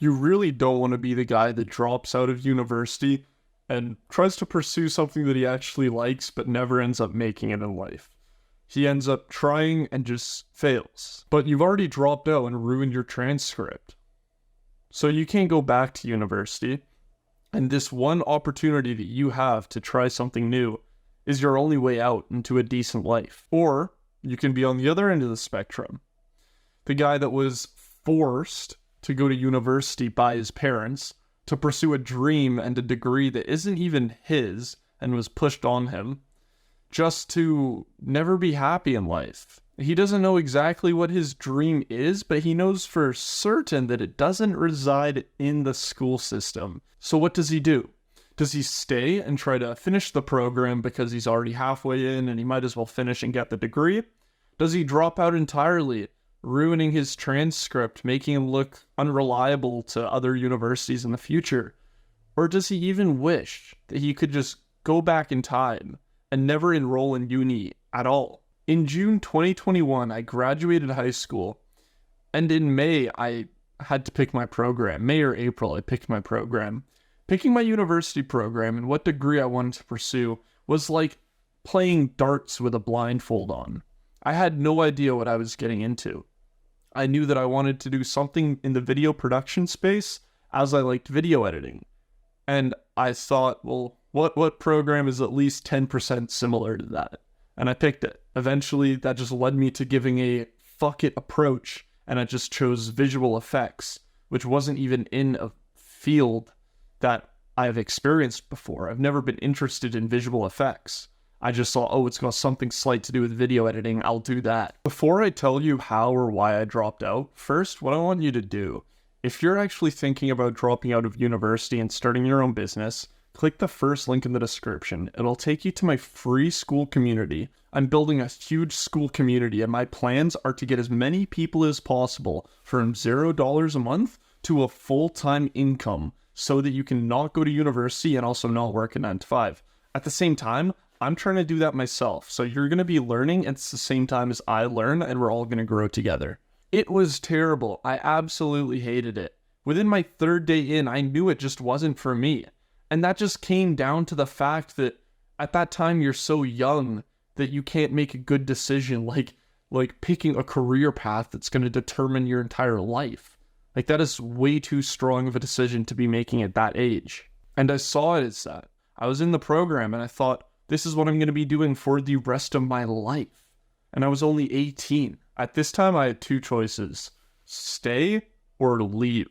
You really don't want to be the guy that drops out of university and tries to pursue something that he actually likes but never ends up making it in life. He ends up trying and just fails. But you've already dropped out and ruined your transcript. So you can't go back to university. And this one opportunity that you have to try something new is your only way out into a decent life. Or you can be on the other end of the spectrum. The guy that was forced to go to university by his parents to pursue a dream and a degree that isn't even his and was pushed on him just to never be happy in life. He doesn't know exactly what his dream is, but he knows for certain that it doesn't reside in the school system. So what does he do? Does he stay and try to finish the program because he's already halfway in and he might as well finish and get the degree? Does he drop out entirely, ruining his transcript, making him look unreliable to other universities in the future? Or does he even wish that he could just go back in time and never enroll in uni at all? In June 2021, I graduated high school, and in May, I had to pick my program. May or April, I picked my program. Picking my university program and what degree I wanted to pursue was like playing darts with a blindfold on. I had no idea what I was getting into. I knew that I wanted to do something in the video production space, as I liked video editing. And I thought, well, what program is at least 10% similar to that? And I picked it. Eventually, that just led me to giving a fuck it approach, and I just chose visual effects, which wasn't even in a field that I've experienced before. I've never been interested in visual effects. I just thought, oh, it's got something slight to do with video editing, I'll do that. Before I tell you how or why I dropped out, first, what I want you to do, if you're actually thinking about dropping out of university and starting your own business, click the first link in the description. It'll take you to my free school community. I'm building a huge school community, and my plans are to get as many people as possible from $0 a month to a full-time income so that you can not go to university and also not work a 9-to-5. At the same time, I'm trying to do that myself. So you're going to be learning at the same time as I learn, and we're all going to grow together. It was terrible. I absolutely hated it. Within my third day in, I knew it just wasn't for me. And that just came down to the fact that at that time you're so young that you can't make a good decision like picking a career path that's going to determine your entire life. Like, that is way too strong of a decision to be making at that age. And I saw it as that. I was in the program and I thought, this is what I'm going to be doing for the rest of my life. And I was only 18. At this time, I had two choices: stay or leave.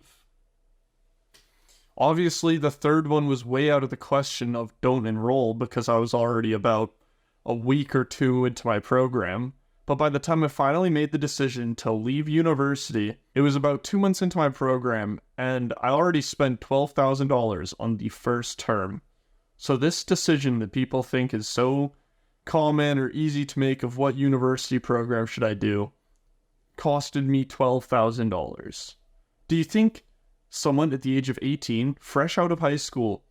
Obviously, the third one was way out of the question of don't enroll because I was already about a week or two into my program. But by the time I finally made the decision to leave university, it was about 2 months into my program, and I already spent $12,000 on the first term. So this decision that people think is so common or easy to make of what university program should I do costed me $12,000. Do you think someone at the age of 18, fresh out of high school,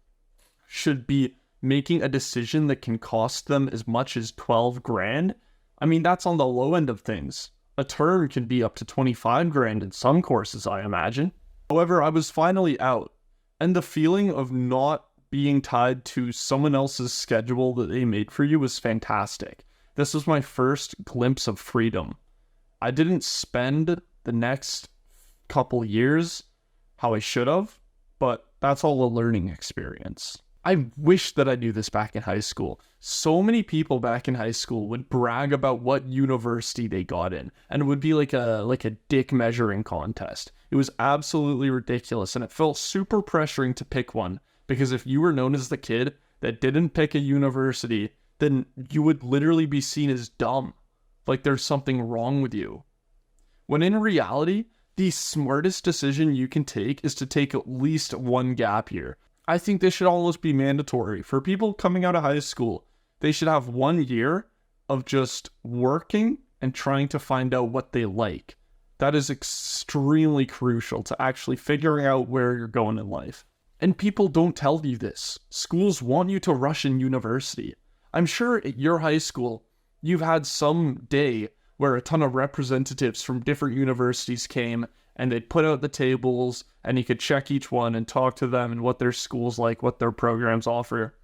should be making a decision that can cost them as much as 12 grand? I mean, that's on the low end of things. A term can be up to 25 grand in some courses, I imagine. However, I was finally out, and the feeling of not being tied to someone else's schedule that they made for you was fantastic. This was my first glimpse of freedom. I didn't spend the next couple years how I should have, but that's all a learning experience. I wish that I knew this back in high school. So many people back in high school would brag about what university they got in, and it would be like a dick measuring contest. It was absolutely ridiculous, and it felt super pressuring to pick one, because if you were known as the kid that didn't pick a university, then you would literally be seen as dumb, like there's something wrong with you. When in reality, the smartest decision you can take is to take at least one gap year. I think this should almost be mandatory. For people coming out of high school, they should have 1 year of just working and trying to find out what they like. That is extremely crucial to actually figuring out where you're going in life. And people don't tell you this. Schools want you to rush in university. I'm sure at your high school, you've had some day where a ton of representatives from different universities came and they'd put out the tables, and you could check each one and talk to them and what their school's like, what their programs offer.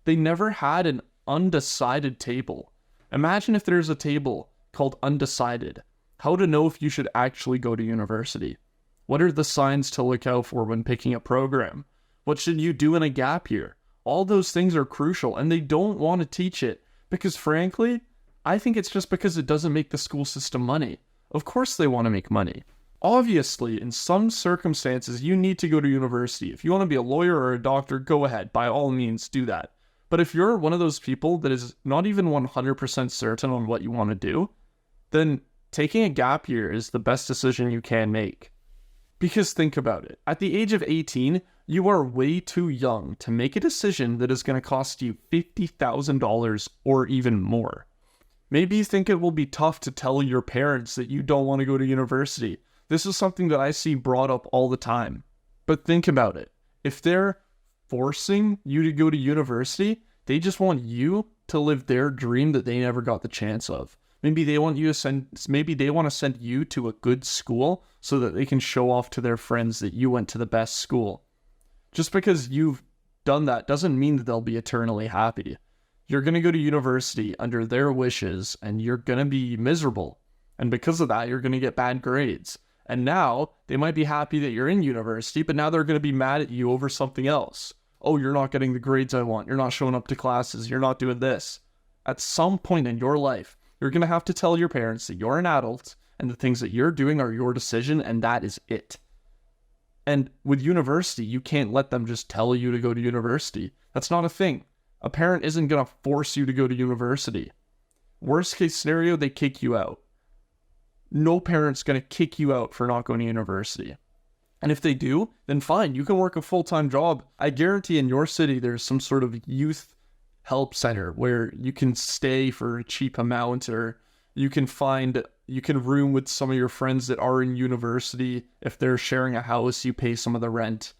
They never had an undecided table. Imagine if there's a table called undecided. How to know if you should actually go to university. What are the signs to look out for when picking a program? What should you do in a gap year? All those things are crucial, and they don't want to teach it because, frankly, I think it's just because it doesn't make the school system money. Of course they want to make money. Obviously, in some circumstances, you need to go to university. If you want to be a lawyer or a doctor, go ahead. By all means, do that. But if you're one of those people that is not even 100% certain on what you want to do, then taking a gap year is the best decision you can make. Because think about it. At the age of 18, you are way too young to make a decision that is going to cost you $50,000 or even more. Maybe you think it will be tough to tell your parents that you don't want to go to university. This is something that I see brought up all the time. But think about it. If they're forcing you to go to university, they just want you to live their dream that they never got the chance of. Maybe they want to send you to a good school so that they can show off to their friends that you went to the best school. Just because you've done that doesn't mean that they'll be eternally happy. You're going to go to university under their wishes and you're going to be miserable. And because of that, you're going to get bad grades. And now they might be happy that you're in university, but now they're going to be mad at you over something else. Oh, you're not getting the grades I want. You're not showing up to classes. You're not doing this. At some point in your life, you're going to have to tell your parents that you're an adult and the things that you're doing are your decision and that is it. And with university, you can't let them just tell you to go to university. That's not a thing. A parent isn't going to force you to go to university. Worst case scenario, they kick you out. No parent's going to kick you out for not going to university. And if they do, then fine, you can work a full-time job. I guarantee in your city there's some sort of youth help center where you can stay for a cheap amount, or you can room with some of your friends that are in university. If they're sharing a house, you pay some of the rent.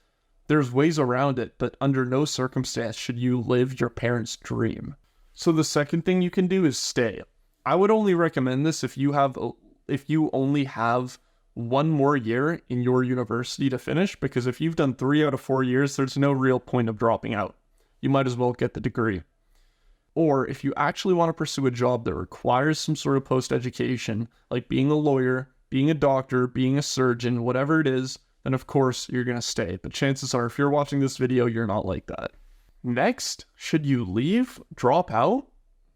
There's ways around it, but under no circumstance should you live your parents' dream. So the second thing you can do is stay. I would only recommend this if you only have one more year in your university to finish, because if you've done 3 out of 4 years, there's no real point of dropping out. You might as well get the degree. Or if you actually want to pursue a job that requires some sort of post-education, like being a lawyer, being a doctor, being a surgeon, whatever it is, then of course you're going to stay. But chances are, if you're watching this video, you're not like that. Next, should you leave, drop out?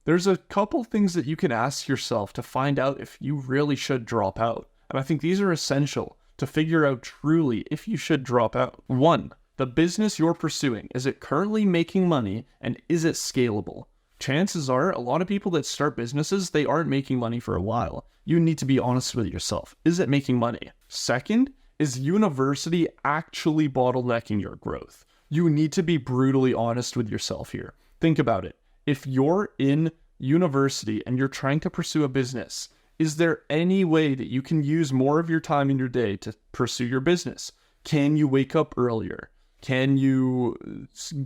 There's a couple things that you can ask yourself to find out if you really should drop out. And I think these are essential to figure out truly if you should drop out. 1, the business you're pursuing, is it currently making money and is it scalable? Chances are a lot of people that start businesses, they aren't making money for a while. You need to be honest with yourself. Is it making money? 2nd, is university actually bottlenecking your growth? You need to be brutally honest with yourself here. Think about it. If you're in university and you're trying to pursue a business, is there any way that you can use more of your time in your day to pursue your business? Can you wake up earlier? Can you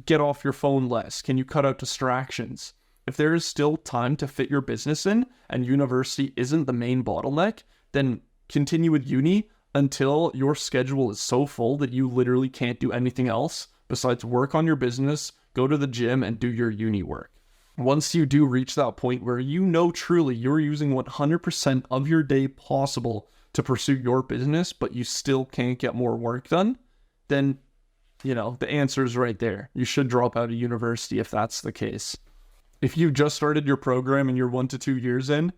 get off your phone less? Can you cut out distractions? If there is still time to fit your business in and university isn't the main bottleneck, then continue with uni until your schedule is so full that you literally can't do anything else besides work on your business, go to the gym, and do your uni work. Once you do reach that point where you know truly you're using 100% of your day possible to pursue your business, but you still can't get more work done, then, the answer is right there. You should drop out of university if that's the case. If you've just started your program and you're 1 to 2 years in,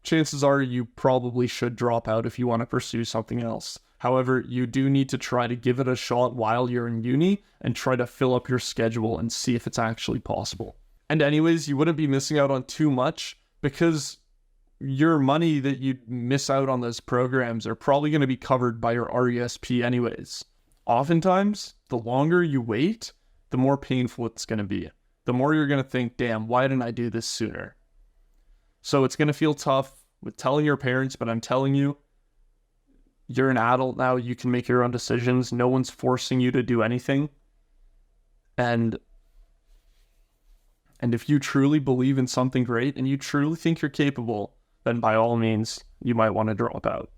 chances are you probably should drop out if you want to pursue something else. However, you do need to try to give it a shot while you're in uni and try to fill up your schedule and see if it's actually possible. And anyways, you wouldn't be missing out on too much because your money that you miss out on those programs are probably going to be covered by your RESP anyways. Oftentimes, the longer you wait, the more painful it's going to be. The more you're going to think, damn, why didn't I do this sooner? So it's going to feel tough with telling your parents, but I'm telling you, you're an adult now. You can make your own decisions. No one's forcing you to do anything. And if you truly believe in something great and you truly think you're capable, then by all means, you might want to drop out.